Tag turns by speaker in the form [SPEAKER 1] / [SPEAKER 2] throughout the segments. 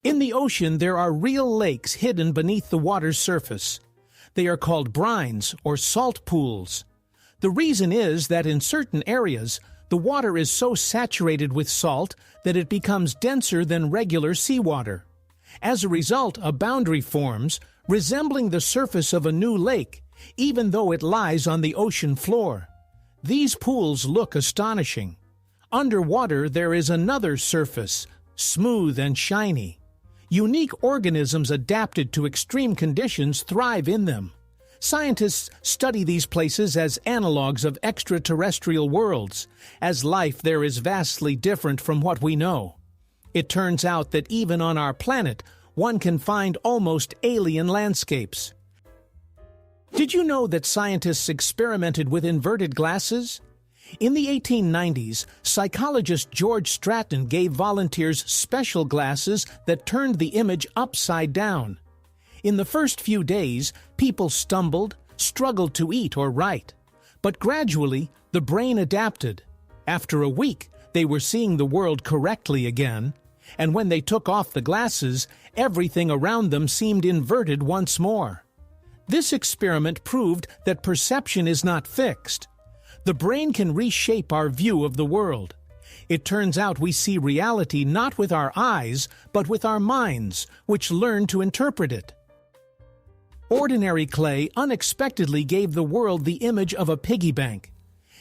[SPEAKER 1] In the ocean, there are real lakes hidden beneath the water's surface. They are called brines or salt pools. The reason is that in certain areas, the water is so saturated with salt that it becomes denser than regular seawater. As a result, a boundary forms, resembling the surface of a new lake, even though it lies on the ocean floor. These pools look astonishing. Underwater, there is another surface, smooth and shiny. Unique organisms adapted to extreme conditions thrive in them. Scientists study these places as analogs of extraterrestrial worlds, as life there is vastly different from what we know. It turns out that even on our planet, one can find almost alien landscapes. Did you know that scientists experimented with inverted glasses? In the 1890s, psychologist George Stratton gave volunteers special glasses that turned the image upside down. In the first few days, people stumbled, struggled to eat or write. But gradually, the brain adapted. After a week, they were seeing the world correctly again, and when they took off the glasses, everything around them seemed inverted once more. This experiment proved that perception is not fixed. The brain can reshape our view of the world. It turns out we see reality not with our eyes, but with our minds, which learn to interpret it. Ordinary clay unexpectedly gave the world the image of a piggy bank.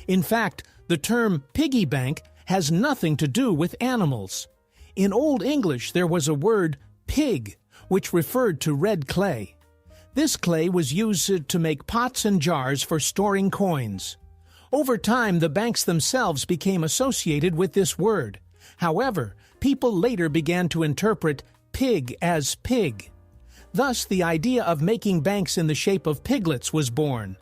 [SPEAKER 1] In fact, the term piggy bank has nothing to do with animals. In Old English, there was a word pig, which referred to red clay. This clay was used to make pots and jars for storing coins. Over time, the banks themselves became associated with this word. However, people later began to interpret pig as pig. Thus, the idea of making banks in the shape of piglets was born.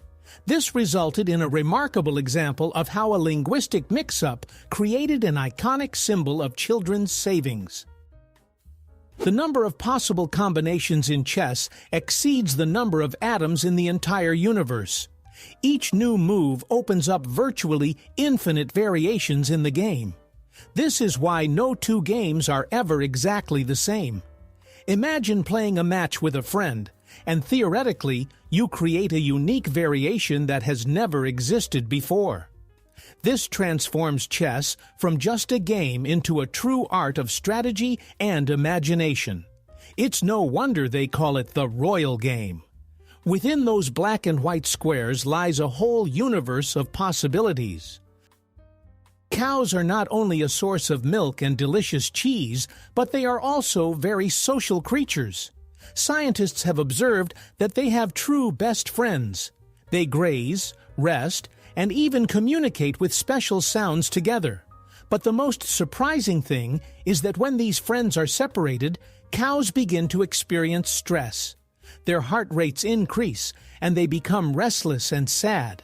[SPEAKER 1] This resulted in a remarkable example of how a linguistic mix-up created an iconic symbol of children's savings. The number of possible combinations in chess exceeds the number of atoms in the entire universe. Each new move opens up virtually infinite variations in the game. This is why no two games are ever exactly the same. Imagine playing a match with a friend, and theoretically, you create a unique variation that has never existed before. This transforms chess from just a game into a true art of strategy and imagination. It's no wonder they call it the royal game. Within those black and white squares lies a whole universe of possibilities. Cows are not only a source of milk and delicious cheese, but they are also very social creatures. Scientists have observed that they have true best friends. They graze, rest, and even communicate with special sounds together. But the most surprising thing is that when these friends are separated, cows begin to experience stress. Their heart rates increase, and they become restless and sad.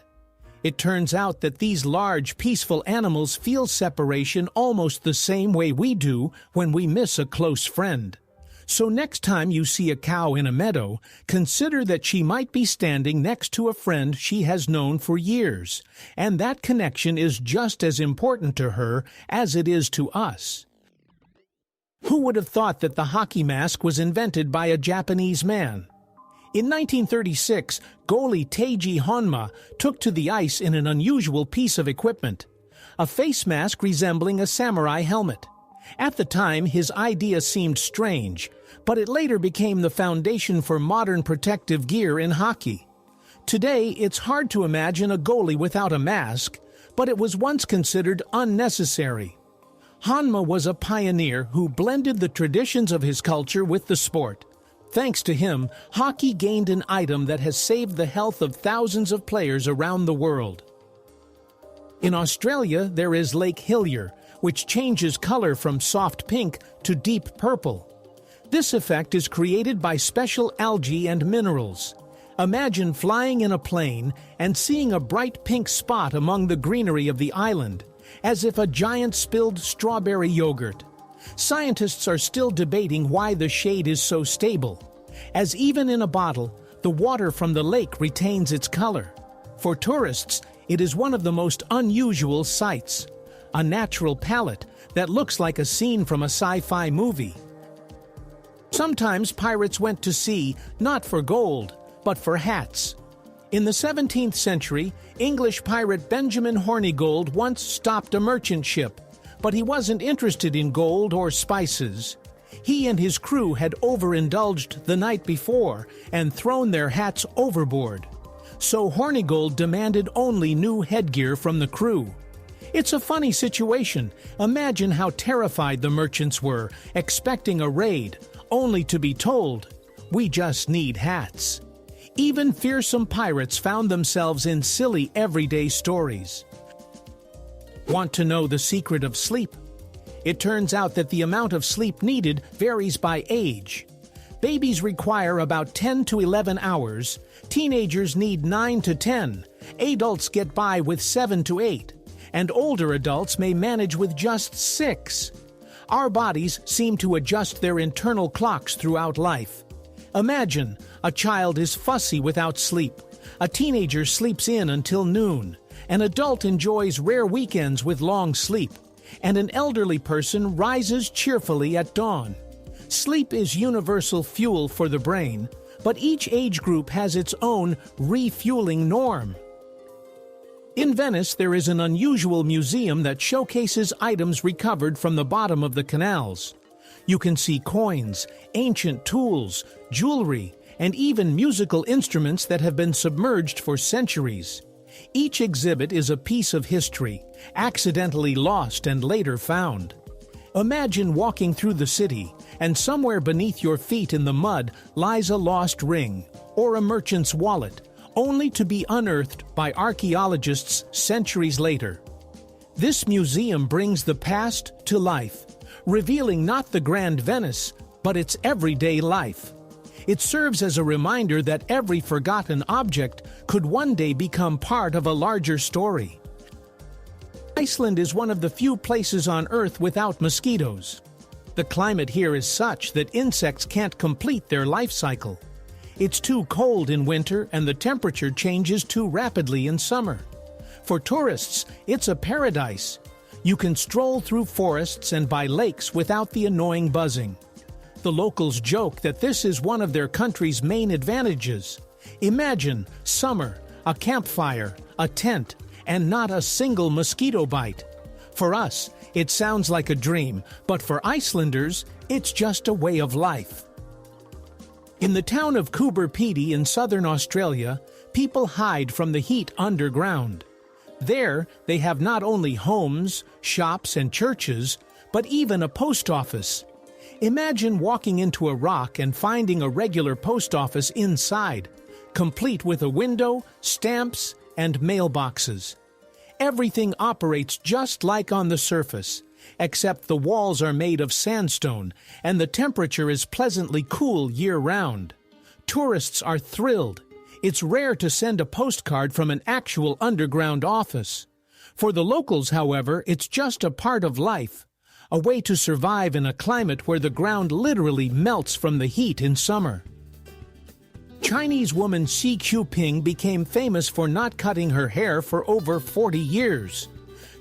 [SPEAKER 1] It turns out that these large, peaceful animals feel separation almost the same way we do when we miss a close friend. So next time you see a cow in a meadow, consider that she might be standing next to a friend she has known for years, and that connection is just as important to her as it is to us. Who would have thought that the hockey mask was invented by a Japanese man? In 1936, goalie Teiji Honma took to the ice in an unusual piece of equipment, a face mask resembling a samurai helmet. At the time, his idea seemed strange, but it later became the foundation for modern protective gear in hockey. Today, it's hard to imagine a goalie without a mask, but it was once considered unnecessary. Honma was a pioneer who blended the traditions of his culture with the sport. Thanks to him, hockey gained an item that has saved the health of thousands of players around the world. In Australia, there is Lake Hillier, which changes color from soft pink to deep purple. This effect is created by special algae and minerals. Imagine flying in a plane and seeing a bright pink spot among the greenery of the island, as if a giant spilled strawberry yogurt. Scientists are still debating why the shade is so stable, as even in a bottle, the water from the lake retains its color. For tourists, it is one of the most unusual sights, a natural palette that looks like a scene from a sci-fi movie. Sometimes pirates went to sea not for gold, but for hats. In the 17th century, English pirate Benjamin Hornigold once stopped a merchant ship, but he wasn't interested in gold or spices. He and his crew had overindulged the night before and thrown their hats overboard. So Hornigold demanded only new headgear from the crew. It's a funny situation. Imagine how terrified the merchants were, expecting a raid, only to be told, "We just need hats." Even fearsome pirates found themselves in silly everyday stories. Want to know the secret of sleep? It turns out that the amount of sleep needed varies by age. Babies require about 10 to 11 hours, teenagers need 9 to 10, adults get by with 7 to 8, and older adults may manage with just 6. Our bodies seem to adjust their internal clocks throughout life. Imagine, a child is fussy without sleep, a teenager sleeps in until noon, an adult enjoys rare weekends with long sleep, and an elderly person rises cheerfully at dawn. Sleep is universal fuel for the brain, but each age group has its own refueling norm. In Venice, there is an unusual museum that showcases items recovered from the bottom of the canals. You can see coins, ancient tools, jewelry, and even musical instruments that have been submerged for centuries. Each exhibit is a piece of history, accidentally lost and later found. Imagine walking through the city, and somewhere beneath your feet in the mud lies a lost ring or a merchant's wallet, only to be unearthed by archaeologists centuries later. This museum brings the past to life, revealing not the grand Venice, but its everyday life. It serves as a reminder that every forgotten object could one day become part of a larger story. Iceland is one of the few places on Earth without mosquitoes. The climate here is such that insects can't complete their life cycle. It's too cold in winter and the temperature changes too rapidly in summer. For tourists, it's a paradise. You can stroll through forests and by lakes without the annoying buzzing. The locals joke that this is one of their country's main advantages. Imagine summer, a campfire, a tent, and not a single mosquito bite. For us, it sounds like a dream, but for Icelanders, it's just a way of life. In the town of Coober Pedy in southern Australia, people hide from the heat underground. There, they have not only homes, shops, and churches, but even a post office. Imagine walking into a rock and finding a regular post office inside, complete with a window, stamps, and mailboxes. Everything operates just like on the surface, except the walls are made of sandstone and the temperature is pleasantly cool year-round. Tourists are thrilled. It's rare to send a postcard from an actual underground office. For the locals, however, it's just a part of life, a way to survive in a climate where the ground literally melts from the heat in summer. Chinese woman Xi Jinping became famous for not cutting her hair for over 40 years.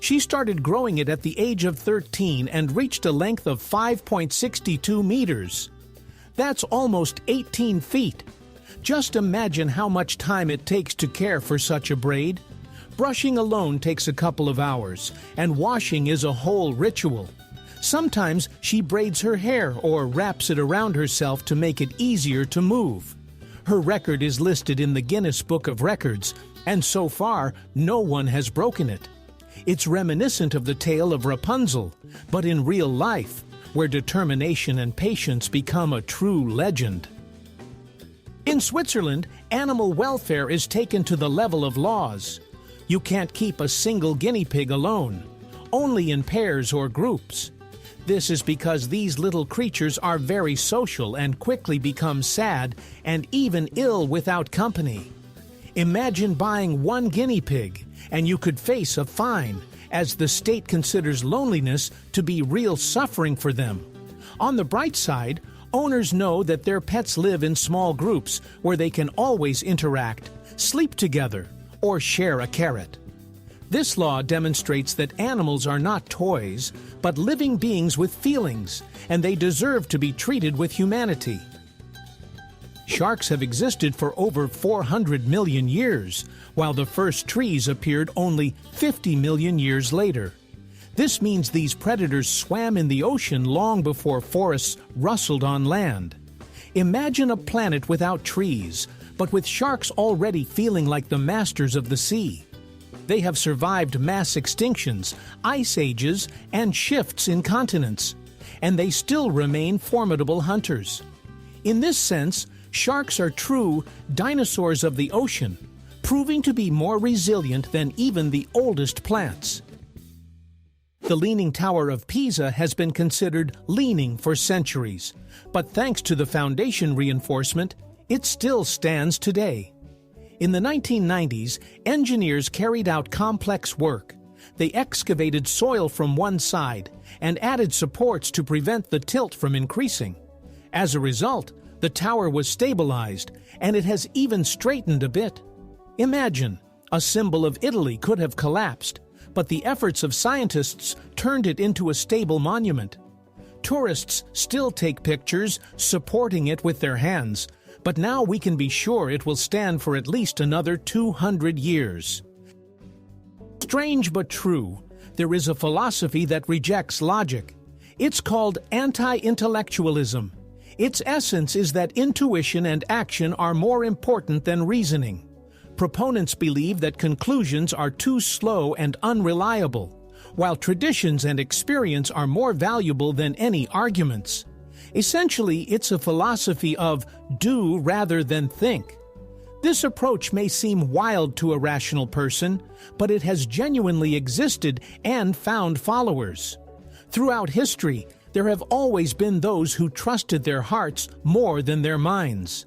[SPEAKER 1] She started growing it at the age of 13 and reached a length of 5.62 meters. That's almost 18 feet. Just imagine how much time it takes to care for such a braid. Brushing alone takes a couple of hours, and washing is a whole ritual. Sometimes she braids her hair or wraps it around herself to make it easier to move. Her record is listed in the Guinness Book of Records, and so far, no one has broken it. It's reminiscent of the tale of Rapunzel, but in real life, where determination and patience become a true legend. In Switzerland, animal welfare is taken to the level of laws. You can't keep a single guinea pig alone, only in pairs or groups. This is because these little creatures are very social and quickly become sad and even ill without company. Imagine buying one guinea pig, and you could face a fine, as the state considers loneliness to be real suffering for them. On the bright side, owners know that their pets live in small groups where they can always interact, sleep together, or share a carrot. This law demonstrates that animals are not toys, but living beings with feelings, and they deserve to be treated with humanity. Sharks have existed for over 400 million years, while the first trees appeared only 50 million years later. This means these predators swam in the ocean long before forests rustled on land. Imagine a planet without trees, but with sharks already feeling like the masters of the sea. They have survived mass extinctions, ice ages, and shifts in continents, and they still remain formidable hunters. In this sense, sharks are true dinosaurs of the ocean, proving to be more resilient than even the oldest plants. The Leaning Tower of Pisa has been considered leaning for centuries, but thanks to the foundation reinforcement, it still stands today. In the 1990s, engineers carried out complex work. They excavated soil from one side and added supports to prevent the tilt from increasing. As a result, the tower was stabilized, and it has even straightened a bit. Imagine, a symbol of Italy could have collapsed, but the efforts of scientists turned it into a stable monument. Tourists still take pictures supporting it with their hands, but now we can be sure it will stand for at least another 200 years. Strange but true, there is a philosophy that rejects logic. It's called anti-intellectualism. Its essence is that intuition and action are more important than reasoning. Proponents believe that conclusions are too slow and unreliable, while traditions and experience are more valuable than any arguments. Essentially, it's a philosophy of do rather than think. This approach may seem wild to a rational person, but it has genuinely existed and found followers. Throughout history, there have always been those who trusted their hearts more than their minds.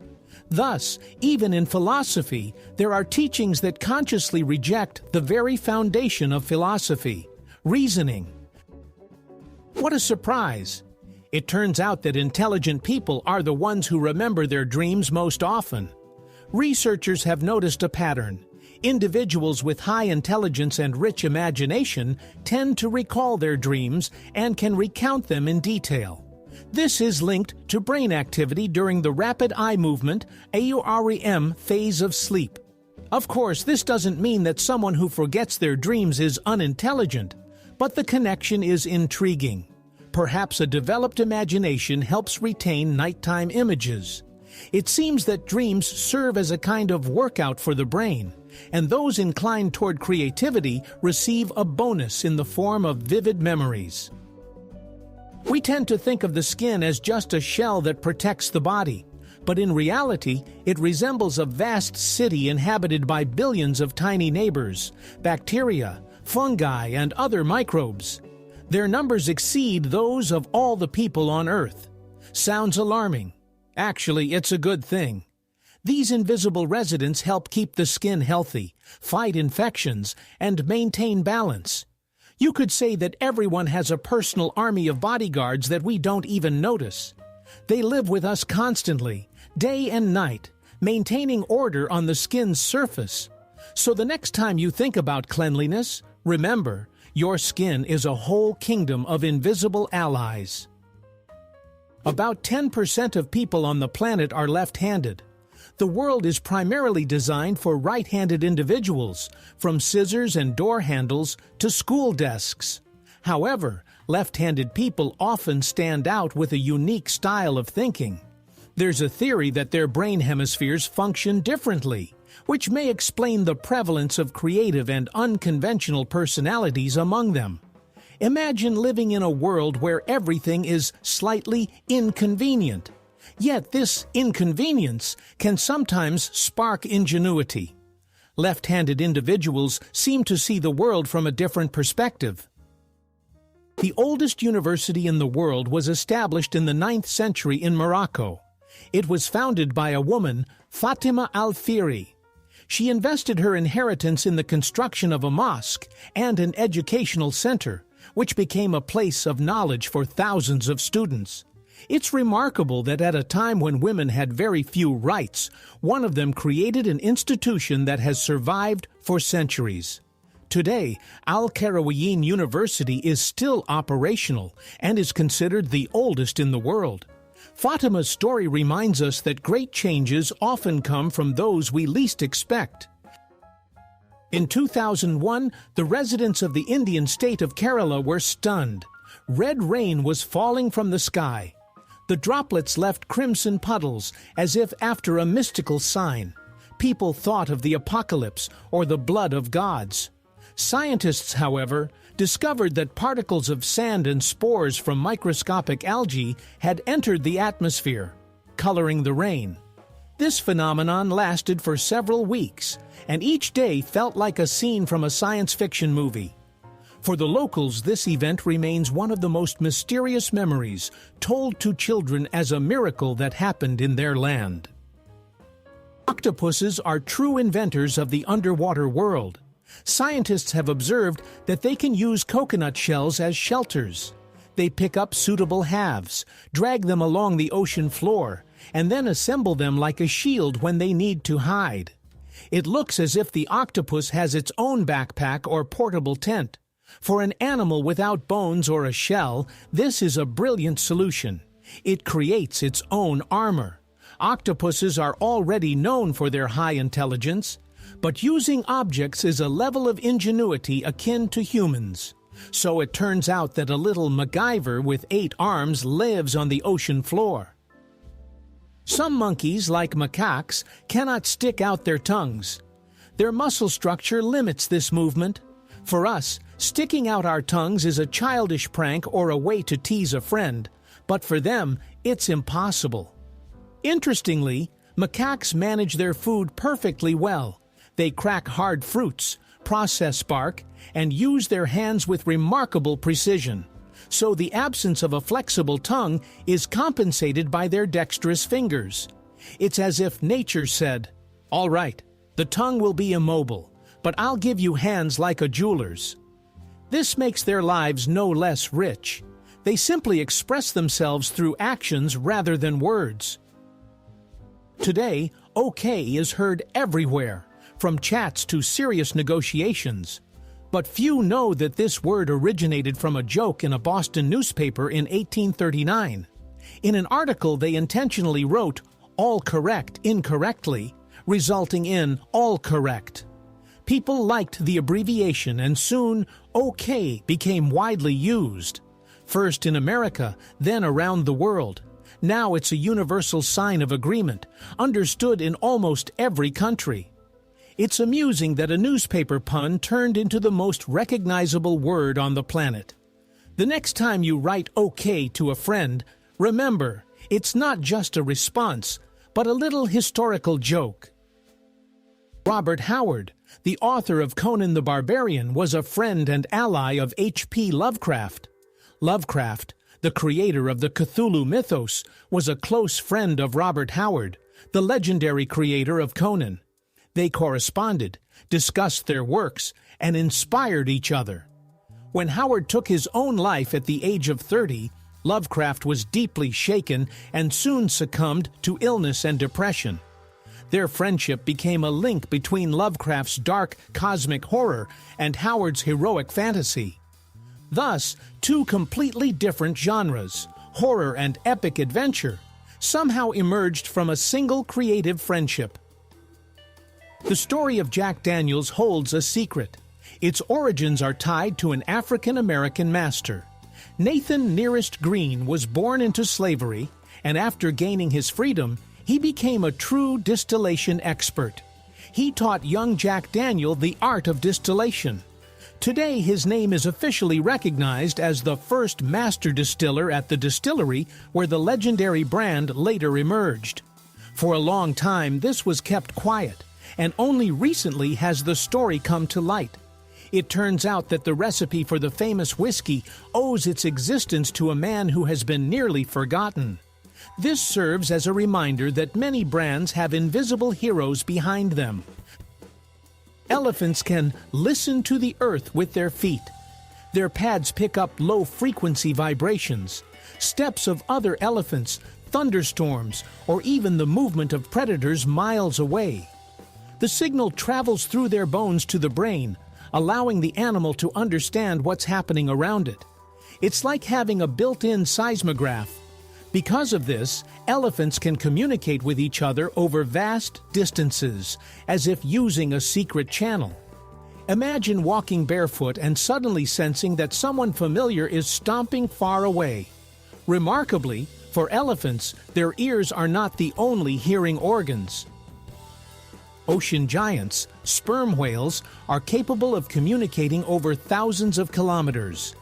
[SPEAKER 1] Thus, even in philosophy, there are teachings that consciously reject the very foundation of philosophy, reasoning. What a surprise! It turns out that intelligent people are the ones who remember their dreams most often. Researchers have noticed a pattern. Individuals with high intelligence and rich imagination tend to recall their dreams and can recount them in detail. This is linked to brain activity during the rapid eye movement (REM) phase of sleep. Of course, this doesn't mean that someone who forgets their dreams is unintelligent, but the connection is intriguing. Perhaps a developed imagination helps retain nighttime images. It seems that dreams serve as a kind of workout for the brain, and those inclined toward creativity receive a bonus in the form of vivid memories. We tend to think of the skin as just a shell that protects the body, but in reality, it resembles a vast city inhabited by billions of tiny neighbors, bacteria, fungi, and other microbes. Their numbers exceed those of all the people on Earth. Sounds alarming. Actually, it's a good thing. These invisible residents help keep the skin healthy, fight infections, and maintain balance. You could say that everyone has a personal army of bodyguards that we don't even notice. They live with us constantly, day and night, maintaining order on the skin's surface. So the next time you think about cleanliness, remember, your skin is a whole kingdom of invisible allies. About 10% of people on the planet are left-handed. The world is primarily designed for right-handed individuals, from scissors and door handles to school desks. However, left-handed people often stand out with a unique style of thinking. There's a theory that their brain hemispheres function differently, which may explain the prevalence of creative and unconventional personalities among them. Imagine living in a world where everything is slightly inconvenient. Yet this inconvenience can sometimes spark ingenuity. Left-handed individuals seem to see the world from a different perspective. The oldest university in the world was established in the 9th century in Morocco. It was founded by a woman, Fatima al-Fihri. She invested her inheritance in the construction of a mosque and an educational center, which became a place of knowledge for thousands of students. It's remarkable that at a time when women had very few rights, one of them created an institution that has survived for centuries. Today, Al-Qarawiyyin University is still operational and is considered the oldest in the world. Fatima's story reminds us that great changes often come from those we least expect. In 2001, the residents of the Indian state of Kerala were stunned. Red rain was falling from the sky. The droplets left crimson puddles, as if after a mystical sign. People thought of the apocalypse or the blood of gods. Scientists, however, discovered that particles of sand and spores from microscopic algae had entered the atmosphere, coloring the rain. This phenomenon lasted for several weeks, and each day felt like a scene from a science fiction movie. For the locals, this event remains one of the most mysterious memories told to children as a miracle that happened in their land. Octopuses are true inventors of the underwater world. Scientists have observed that they can use coconut shells as shelters. They pick up suitable halves, drag them along the ocean floor, and then assemble them like a shield when they need to hide. It looks as if the octopus has its own backpack or portable tent. For an animal without bones or a shell, this is a brilliant solution. It creates its own armor. Octopuses are already known for their high intelligence, but using objects is a level of ingenuity akin to humans. So it turns out that a little MacGyver with 8 arms lives on the ocean floor. Some monkeys, like macaques, cannot stick out their tongues. Their muscle structure limits this movement. For us, sticking out our tongues is a childish prank or a way to tease a friend, but for them, it's impossible. Interestingly, macaques manage their food perfectly well. They crack hard fruits, process bark, and use their hands with remarkable precision. So the absence of a flexible tongue is compensated by their dexterous fingers. It's as if nature said, "All right, the tongue will be immobile, but I'll give you hands like a jeweler's." This makes their lives no less rich. They simply express themselves through actions rather than words. Today, okay is heard everywhere, from chats to serious negotiations. But few know that this word originated from a joke in a Boston newspaper in 1839. In an article, they intentionally wrote, "all correct incorrectly," resulting in all correct. People liked the abbreviation, and soon OK became widely used. First in America, then around the world. Now it's a universal sign of agreement, understood in almost every country. It's amusing that a newspaper pun turned into the most recognizable word on the planet. The next time you write OK to a friend, remember, it's not just a response, but a little historical joke. Robert Howard, the author of Conan the Barbarian, was a friend and ally of H.P. Lovecraft. Lovecraft, the creator of the Cthulhu mythos, was a close friend of Robert Howard, the legendary creator of Conan. They corresponded, discussed their works, and inspired each other. When Howard took his own life at the age of 30, Lovecraft was deeply shaken and soon succumbed to illness and depression. Their friendship became a link between Lovecraft's dark cosmic horror and Howard's heroic fantasy. Thus, two completely different genres, horror and epic adventure, somehow emerged from a single creative friendship. The story of Jack Daniels holds a secret. Its origins are tied to an African-American master. Nathan Nearest Green was born into slavery, and after gaining his freedom, he became a true distillation expert. He taught young Jack Daniel the art of distillation. Today, his name is officially recognized as the first master distiller at the distillery where the legendary brand later emerged. For a long time, this was kept quiet, and only recently has the story come to light. It turns out that the recipe for the famous whiskey owes its existence to a man who has been nearly forgotten. This serves as a reminder that many brands have invisible heroes behind them. Elephants can listen to the earth with their feet. Their pads pick up low-frequency vibrations, steps of other elephants, thunderstorms, or even the movement of predators miles away. The signal travels through their bones to the brain, allowing the animal to understand what's happening around it. It's like having a built-in seismograph. Because of this, elephants can communicate with each other over vast distances, as if using a secret channel. Imagine walking barefoot and suddenly sensing that someone familiar is stomping far away. Remarkably, for elephants, their ears are not the only hearing organs. Ocean giants, sperm whales, are capable of communicating over thousands of kilometers.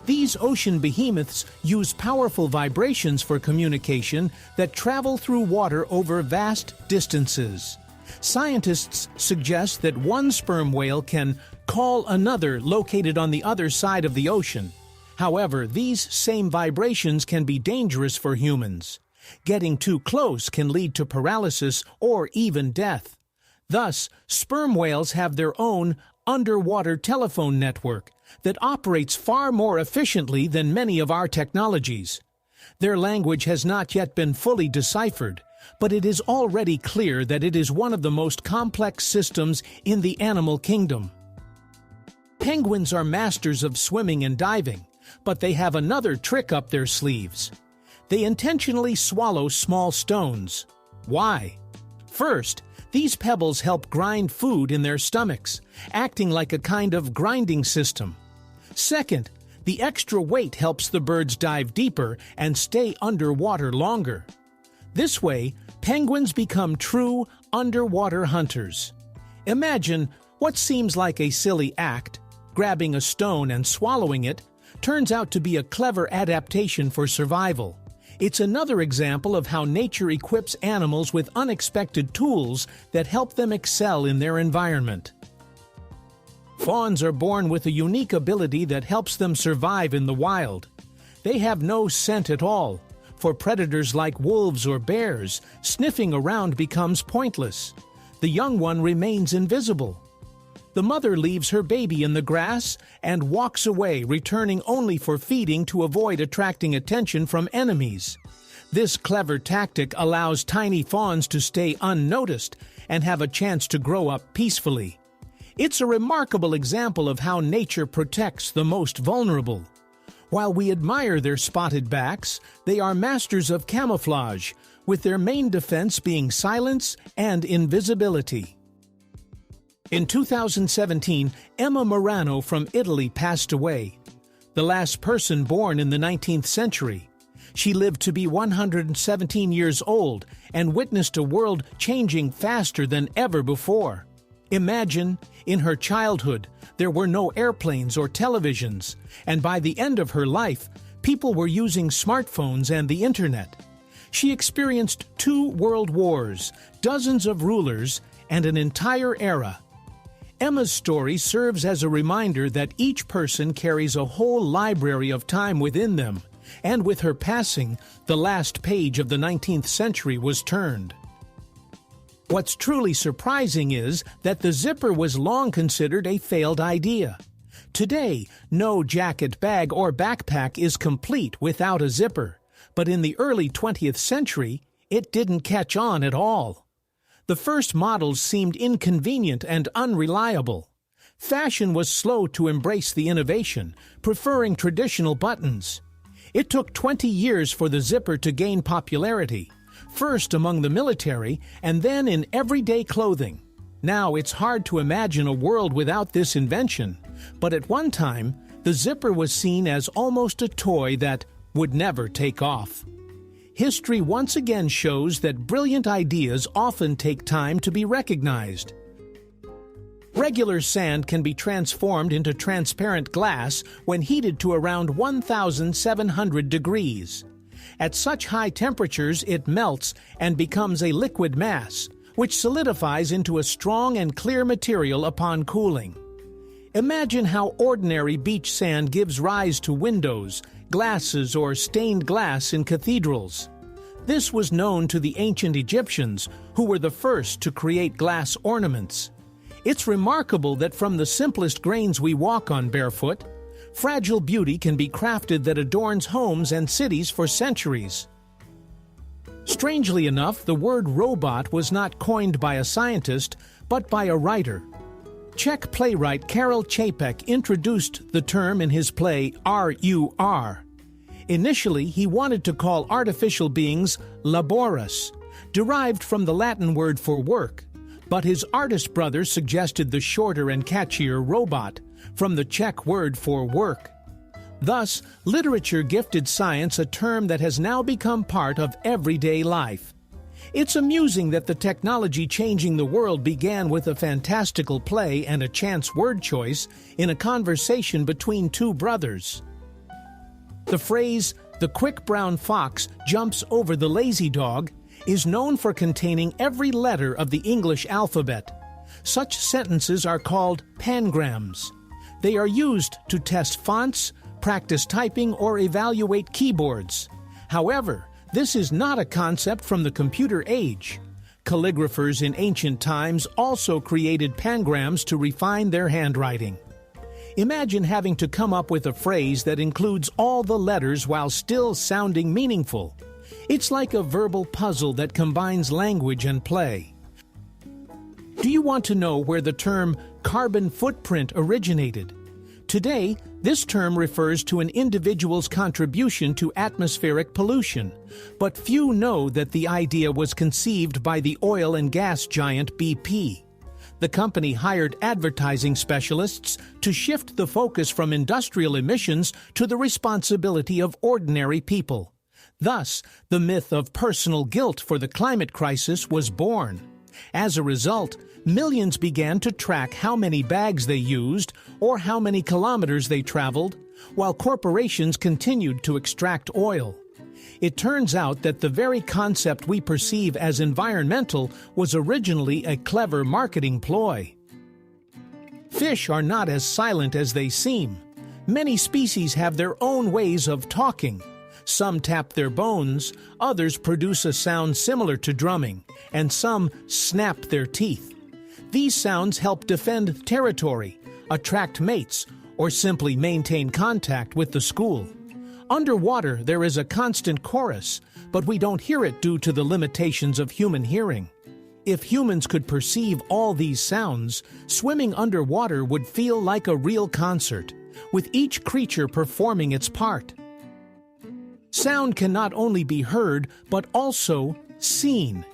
[SPEAKER 1] These ocean behemoths use powerful vibrations for communication that travel through water over vast distances. Scientists suggest that one sperm whale can call another located on the other side of the ocean. However, these same vibrations can be dangerous for humans. Getting too close can lead to paralysis or even death. Thus, sperm whales have their own underwater telephone network that operates far more efficiently than many of our technologies. Their language has not yet been fully deciphered, but it is already clear that it is one of the most complex systems in the animal kingdom. Penguins are masters of swimming and diving, but they have another trick up their sleeves. They intentionally swallow small stones. Why? First, these pebbles help grind food in their stomachs, acting like a kind of grinding system. Second, the extra weight helps the birds dive deeper and stay underwater longer. This way, penguins become true underwater hunters. Imagine what seems like a silly act, grabbing a stone and swallowing it, turns out to be a clever adaptation for survival. It's another example of how nature equips animals with unexpected tools that help them excel in their environment. Fawns are born with a unique ability that helps them survive in the wild. They have no scent at all. For predators like wolves or bears, sniffing around becomes pointless. The young one remains invisible. The mother leaves her baby in the grass and walks away, returning only for feeding to avoid attracting attention from enemies. This clever tactic allows tiny fawns to stay unnoticed and have a chance to grow up peacefully. It's a remarkable example of how nature protects the most vulnerable. While we admire their spotted backs, they are masters of camouflage, with their main defense being silence and invisibility. In 2017, Emma Morano from Italy passed away, the last person born in the 19th century. She lived to be 117 years old and witnessed a world changing faster than ever before. Imagine, in her childhood, there were no airplanes or televisions, and by the end of her life, people were using smartphones and the internet. She experienced 2 world wars, dozens of rulers, and an entire era. Emma's story serves as a reminder that each person carries a whole library of time within them, and with her passing, the last page of the 19th century was turned. What's truly surprising is that the zipper was long considered a failed idea. Today, no jacket, bag, or backpack is complete without a zipper, but in the early 20th century, it didn't catch on at all. The first models seemed inconvenient and unreliable. Fashion was slow to embrace the innovation, preferring traditional buttons. It took 20 years for the zipper to gain popularity, first among the military and then in everyday clothing. Now it's hard to imagine a world without this invention, but at one time, the zipper was seen as almost a toy that would never take off. History once again shows that brilliant ideas often take time to be recognized. Regular sand can be transformed into transparent glass when heated to around 1,700 degrees. At such high temperatures, it melts and becomes a liquid mass, which solidifies into a strong and clear material upon cooling. Imagine how ordinary beach sand gives rise to windows, glasses, or stained glass in cathedrals. This was known to the ancient Egyptians, who were the first to create glass ornaments. It's remarkable that from the simplest grains we walk on barefoot, fragile beauty can be crafted that adorns homes and cities for centuries. Strangely enough, the word robot was not coined by a scientist, but by a writer. Czech playwright Karel Čapek introduced the term in his play RUR. Initially, he wanted to call artificial beings laborus, derived from the Latin word for work, but his artist brother suggested the shorter and catchier robot, from the Czech word for work. Thus, literature gifted science a term that has now become part of everyday life. It's amusing that the technology changing the world began with a fantastical play and a chance word choice in a conversation between two brothers. The phrase, "the quick brown fox jumps over the lazy dog," is known for containing every letter of the English alphabet. Such sentences are called pangrams. They are used to test fonts, practice typing, or evaluate keyboards. However, this is not a concept from the computer age. Calligraphers in ancient times also created pangrams to refine their handwriting. Imagine having to come up with a phrase that includes all the letters while still sounding meaningful. It's like a verbal puzzle that combines language and play. Do you want to know where the term carbon footprint originated? Today, this term refers to an individual's contribution to atmospheric pollution, but few know that the idea was conceived by the oil and gas giant BP. The company hired advertising specialists to shift the focus from industrial emissions to the responsibility of ordinary people. Thus, the myth of personal guilt for the climate crisis was born. As a result, millions began to track how many bags they used or how many kilometers they traveled, while corporations continued to extract oil. It turns out that the very concept we perceive as environmental was originally a clever marketing ploy. Fish are not as silent as they seem. Many species have their own ways of talking. Some tap their bones, others produce a sound similar to drumming, and some snap their teeth. These sounds help defend territory, attract mates, or simply maintain contact with the school. Underwater, there is a constant chorus, but we don't hear it due to the limitations of human hearing. If humans could perceive all these sounds, swimming underwater would feel like a real concert, with each creature performing its part. Sound can not only be heard, but also seen.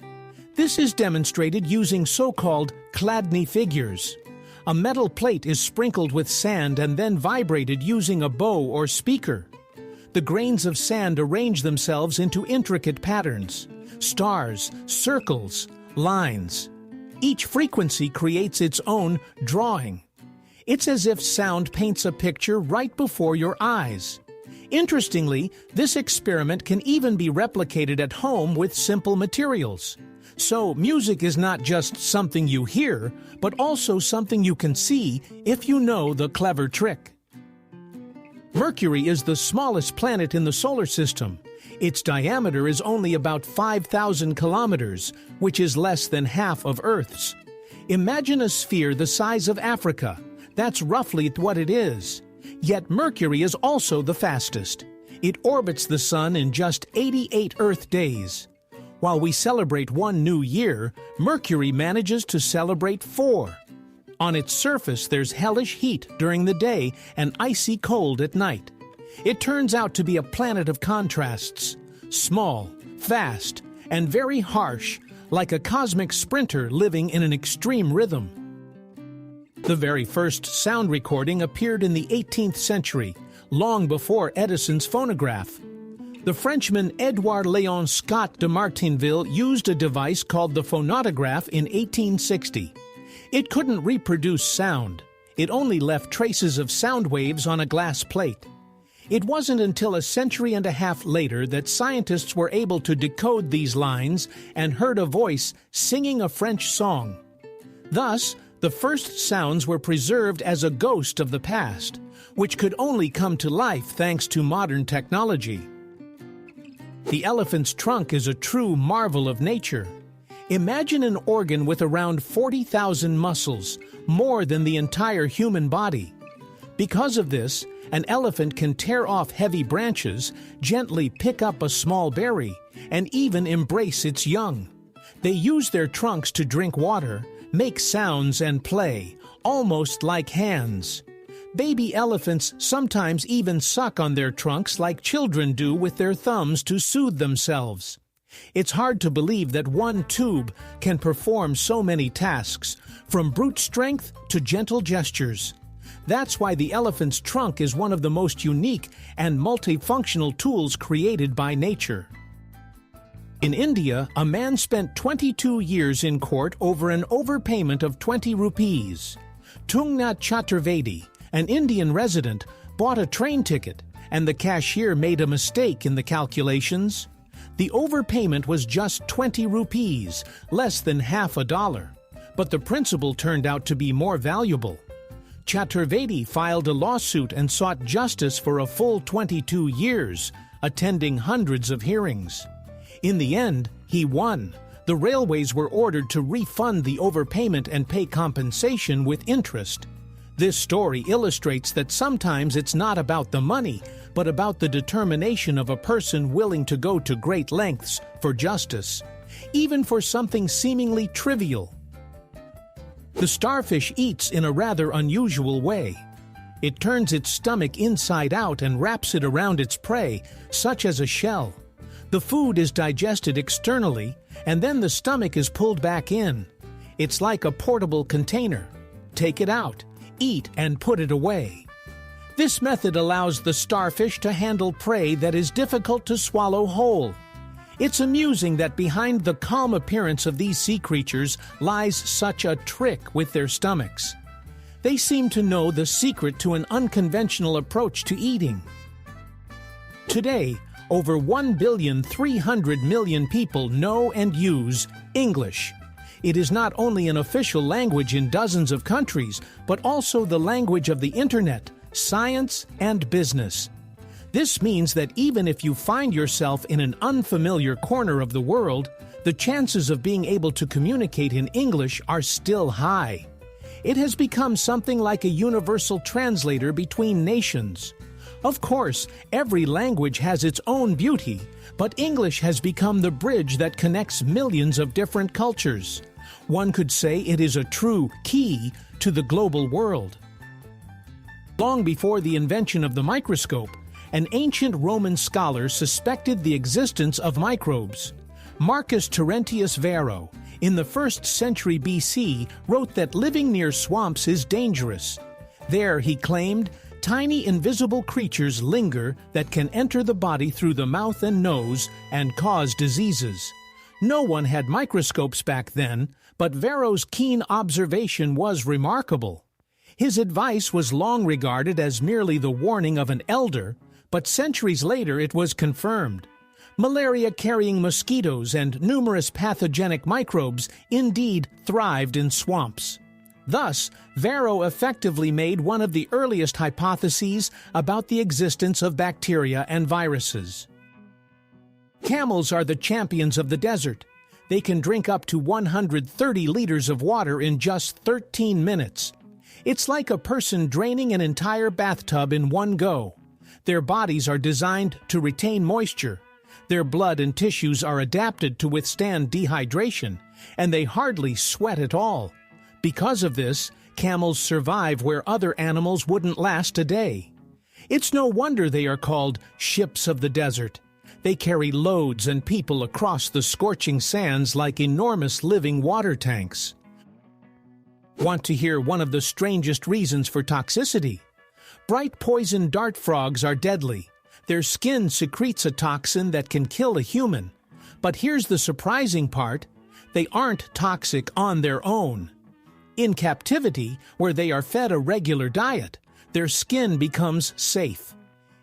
[SPEAKER 1] This is demonstrated using so-called Chladni figures. A metal plate is sprinkled with sand and then vibrated using a bow or speaker. The grains of sand arrange themselves into intricate patterns, stars, circles, lines. Each frequency creates its own drawing. It's as if sound paints a picture right before your eyes. Interestingly, this experiment can even be replicated at home with simple materials. So, music is not just something you hear, but also something you can see if you know the clever trick. Mercury is the smallest planet in the solar system. Its diameter is only about 5,000 kilometers, which is less than half of Earth's. Imagine a sphere the size of Africa. That's roughly what it is. Yet Mercury is also the fastest. It orbits the Sun in just 88 Earth days. While we celebrate one new year, Mercury manages to celebrate 4. On its surface, there's hellish heat during the day and icy cold at night. It turns out to be a planet of contrasts, small, fast, and very harsh, like a cosmic sprinter living in an extreme rhythm. The very first sound recording appeared in the 18th century, long before Edison's phonograph. The Frenchman Édouard Léon Scott de Martinville used a device called the phonautograph in 1860. It couldn't reproduce sound. It only left traces of sound waves on a glass plate. It wasn't until a century and a half later that scientists were able to decode these lines and heard a voice singing a French song. Thus, the first sounds were preserved as a ghost of the past, which could only come to life thanks to modern technology. The elephant's trunk is a true marvel of nature. Imagine an organ with around 40,000 muscles, more than the entire human body. Because of this, an elephant can tear off heavy branches, gently pick up a small berry, and even embrace its young. They use their trunks to drink water, make sounds, and play, almost like hands. Baby elephants sometimes even suck on their trunks like children do with their thumbs to soothe themselves. It's hard to believe that one tube can perform so many tasks, from brute strength to gentle gestures. That's why the elephant's trunk is one of the most unique and multifunctional tools created by nature. In India, a man spent 22 years in court over an overpayment of 20 rupees. Tungnath Chaturvedi, an Indian resident, bought a train ticket, and the cashier made a mistake in the calculations. The overpayment was just 20 rupees, less than half a dollar, but the principle turned out to be more valuable. Chaturvedi filed a lawsuit and sought justice for a full 22 years, attending hundreds of hearings. In the end, he won. The railways were ordered to refund the overpayment and pay compensation with interest. This story illustrates that sometimes it's not about the money, but about the determination of a person willing to go to great lengths for justice, even for something seemingly trivial. The starfish eats in a rather unusual way. It turns its stomach inside out and wraps it around its prey, such as a shell. The food is digested externally, and then the stomach is pulled back in. It's like a portable container. Take it out, eat, and put it away. This method allows the starfish to handle prey that is difficult to swallow whole. It's amusing that behind the calm appearance of these sea creatures lies such a trick with their stomachs. They seem to know the secret to an unconventional approach to eating. Today, over 1,300,000,000 people know and use English. It is not only an official language in dozens of countries, but also the language of the internet, science, and business. This means that even if you find yourself in an unfamiliar corner of the world, the chances of being able to communicate in English are still high. It has become something like a universal translator between nations. Of course, every language has its own beauty, but English has become the bridge that connects millions of different cultures. One could say it is a true key to the global world. Long before the invention of the microscope, an ancient Roman scholar suspected the existence of microbes. Marcus Terentius Varro, in the 1st century BC, wrote that living near swamps is dangerous. There, he claimed, tiny invisible creatures linger that can enter the body through the mouth and nose and cause diseases. No one had microscopes back then, but Varro's keen observation was remarkable. His advice was long regarded as merely the warning of an elder, but centuries later it was confirmed. Malaria-carrying mosquitoes and numerous pathogenic microbes indeed thrived in swamps. Thus, Varro effectively made one of the earliest hypotheses about the existence of bacteria and viruses. Camels are the champions of the desert. They can drink up to 130 liters of water in just 13 minutes. It's like a person draining an entire bathtub in one go. Their bodies are designed to retain moisture. Their blood and tissues are adapted to withstand dehydration, and they hardly sweat at all. Because of this, camels survive where other animals wouldn't last a day. It's no wonder they are called ships of the desert. They carry loads and people across the scorching sands like enormous living water tanks. Want to hear one of the strangest reasons for toxicity? Bright poison dart frogs are deadly. Their skin secretes a toxin that can kill a human. But here's the surprising part: they aren't toxic on their own. In captivity, where they are fed a regular diet, their skin becomes safe.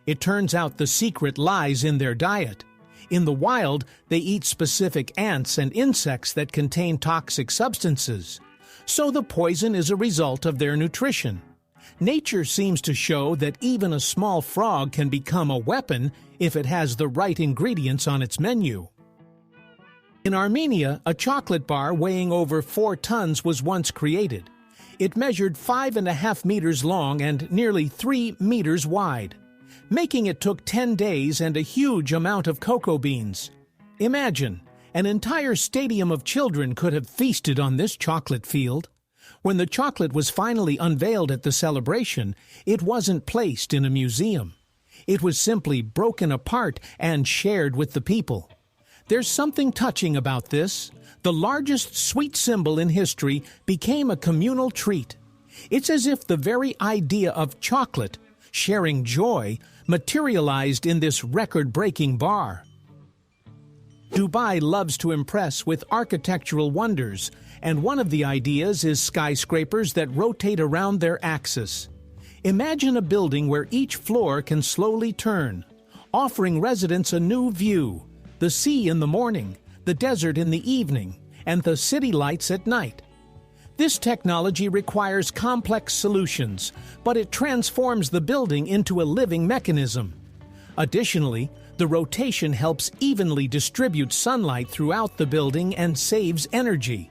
[SPEAKER 1] It turns out the secret lies in their diet. In the wild, they eat specific ants and insects that contain toxic substances. So the poison is a result of their nutrition. Nature seems to show that even a small frog can become a weapon if it has the right ingredients on its menu. In Armenia, a chocolate bar weighing over 4 tons was once created. It measured 5.5 meters long and nearly 3 meters wide. Making it took 10 days and a huge amount of cocoa beans. Imagine, an entire stadium of children could have feasted on this chocolate field. When the chocolate was finally unveiled at the celebration, it wasn't placed in a museum. It was simply broken apart and shared with the people. There's something touching about this. The largest sweet symbol in history became a communal treat. It's as if the very idea of chocolate, sharing joy, materialized in this record-breaking bar. Dubai loves to impress with architectural wonders, and one of the ideas is skyscrapers that rotate around their axis. Imagine a building where each floor can slowly turn, offering residents a new view: the sea in the morning, the desert in the evening, and the city lights at night. This technology requires complex solutions, but it transforms the building into a living mechanism. Additionally, the rotation helps evenly distribute sunlight throughout the building and saves energy.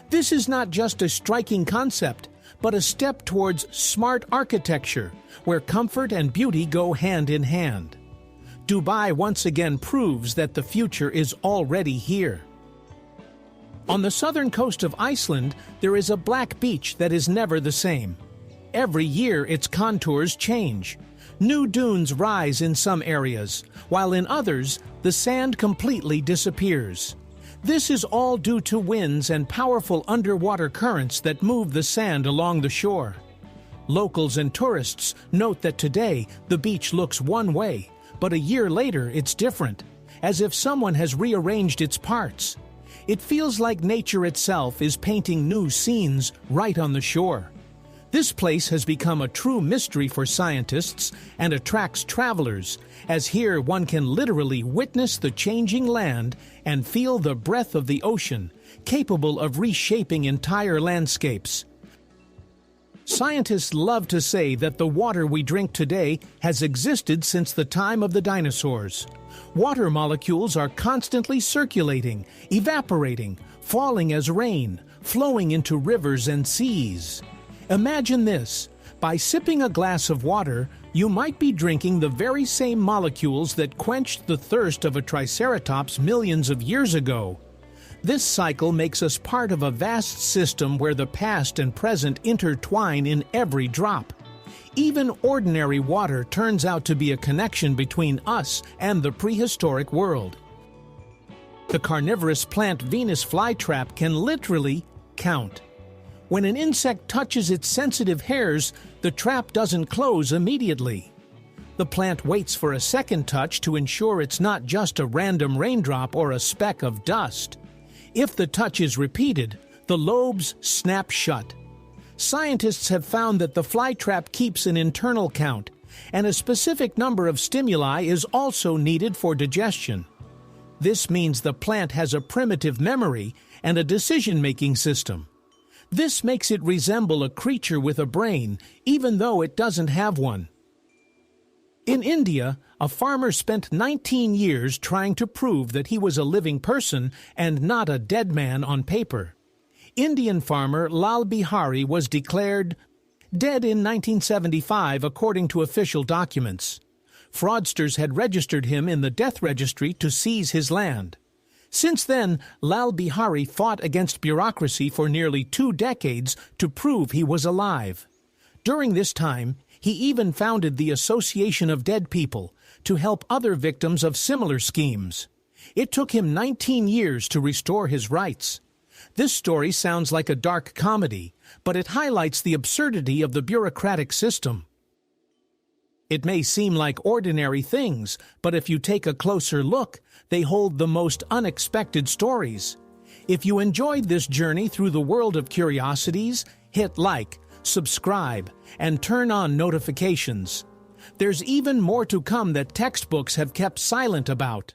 [SPEAKER 1] This is not just a striking concept, but a step towards smart architecture, where comfort and beauty go hand in hand. Dubai once again proves that the future is already here. On the southern coast of Iceland, there is a black beach that is never the same. Every year its contours change. New dunes rise in some areas, while in others, the sand completely disappears. This is all due to winds and powerful underwater currents that move the sand along the shore. Locals and tourists note that today the beach looks one way, but a year later it's different, as if someone has rearranged its parts. It feels like nature itself is painting new scenes right on the shore. This place has become a true mystery for scientists and attracts travelers, as here one can literally witness the changing land and feel the breath of the ocean, capable of reshaping entire landscapes. Scientists love to say that the water we drink today has existed since the time of the dinosaurs. Water molecules are constantly circulating, evaporating, falling as rain, flowing into rivers and seas. Imagine this: by sipping a glass of water, you might be drinking the very same molecules that quenched the thirst of a triceratops millions of years ago. This cycle makes us part of a vast system where the past and present intertwine in every drop. Even ordinary water turns out to be a connection between us and the prehistoric world. The carnivorous plant Venus flytrap can literally count. When an insect touches its sensitive hairs, the trap doesn't close immediately. The plant waits for a second touch to ensure it's not just a random raindrop or a speck of dust. If the touch is repeated, the lobes snap shut. Scientists have found that the flytrap keeps an internal count, and a specific number of stimuli is also needed for digestion. This means the plant has a primitive memory and a decision-making system. This makes it resemble a creature with a brain, even though it doesn't have one. In India, a farmer spent 19 years trying to prove that he was a living person and not a dead man on paper. Indian farmer Lal Bihari was declared dead in 1975 according to official documents. Fraudsters had registered him in the death registry to seize his land. Since then, Lal Bihari fought against bureaucracy for nearly 2 decades to prove he was alive. During this time, he even founded the Association of Dead People to help other victims of similar schemes. It took him 19 years to restore his rights. This story sounds like a dark comedy, but it highlights the absurdity of the bureaucratic system. It may seem like ordinary things, but if you take a closer look, they hold the most unexpected stories. If you enjoyed this journey through the world of curiosities, hit like, subscribe, and turn on notifications. There's even more to come that textbooks have kept silent about.